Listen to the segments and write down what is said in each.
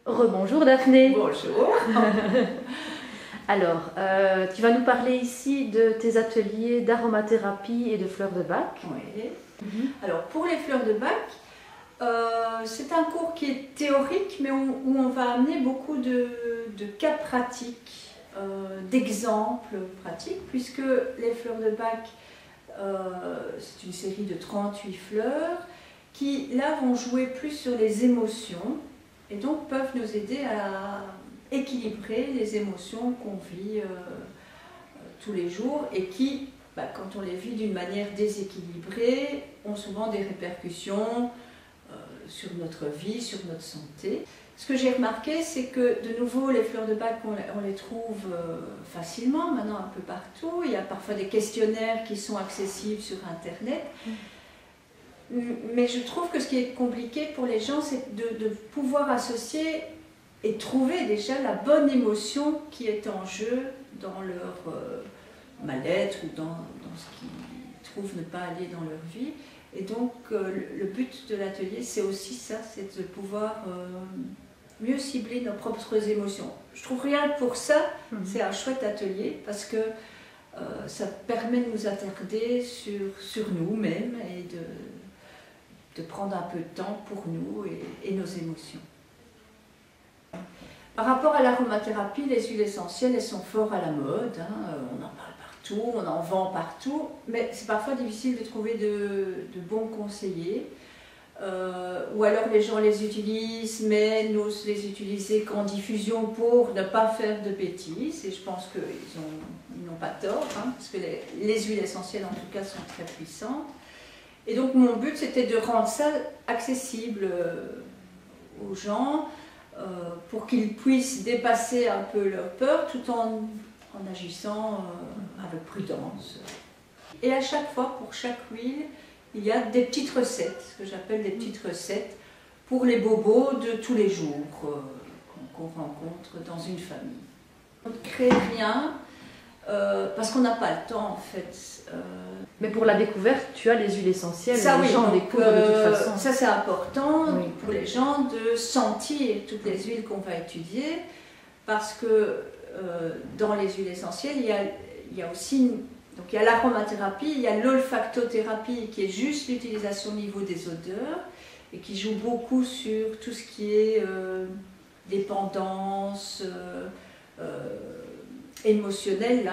Rebonjour Daphné. Bonjour. Alors, tu vas nous parler ici de tes ateliers d'aromathérapie et de fleurs de bac. Oui. Alors pour les fleurs de bac, c'est un cours qui est théorique, mais où on va amener beaucoup de cas pratiques, d'exemples pratiques, puisque les fleurs de bac, c'est une série de 38 fleurs qui là vont jouer plus sur les émotions et donc peuvent nous aider à équilibrer les émotions qu'on vit tous les jours et qui, quand on les vit d'une manière déséquilibrée, ont souvent des répercussions sur notre vie, sur notre santé. Ce que j'ai remarqué, c'est que de nouveau, les fleurs de bac, on les trouve facilement maintenant un peu partout. Il y a parfois des questionnaires qui sont accessibles sur Internet. Mais je trouve que ce qui est compliqué pour les gens, c'est de pouvoir associer et trouver déjà la bonne émotion qui est en jeu dans leur mal-être ou dans ce qu'ils trouvent ne pas aller dans leur vie. Et donc le but de l'atelier, c'est aussi ça, c'est de pouvoir mieux cibler nos propres émotions. Je trouve rien que pour ça, c'est un chouette atelier parce que ça permet de nous attarder sur nous-mêmes et de prendre un peu de temps pour nous et nos émotions. Par rapport à l'aromathérapie, les huiles essentielles, elles sont fort à la mode, hein. On en parle partout, on en vend partout, mais c'est parfois difficile de trouver de bons conseillers. Ou alors les gens les utilisent, mais n'osent les utiliser qu'en diffusion pour ne pas faire de bêtises, et je pense qu'ils n'ont pas tort, hein, parce que les huiles essentielles en tout cas sont très puissantes. Et donc mon but c'était de rendre ça accessible aux gens, pour qu'ils puissent dépasser un peu leur peur tout en agissant avec prudence. Et à chaque fois, pour chaque huile, il y a des petites recettes, ce que j'appelle des petites recettes pour les bobos de tous les jours qu'on rencontre dans une famille. On ne crée rien parce qu'on n'a pas le temps en fait. Mais pour la découverte, tu as les huiles essentielles, ça, les gens découvrent de toute façon. Ça c'est important pour les gens de sentir toutes les huiles qu'on va étudier, parce que dans les huiles essentielles, il y a aussi donc il y a l'aromathérapie, il y a l'olfactothérapie qui est juste l'utilisation au niveau des odeurs et qui joue beaucoup sur tout ce qui est dépendance émotionnelle.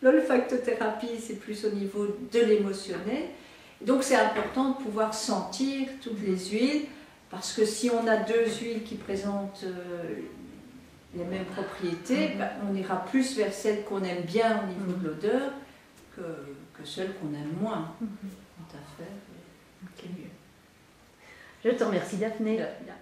L'olfactothérapie, c'est plus au niveau de l'émotionnel. Donc c'est important de pouvoir sentir toutes les huiles, parce que si on a deux huiles qui présentent les mêmes propriétés, on ira plus vers celle qu'on aime bien au niveau de l'odeur que celle qu'on aime moins. Tout à fait. Je te remercie Daphné. Bien.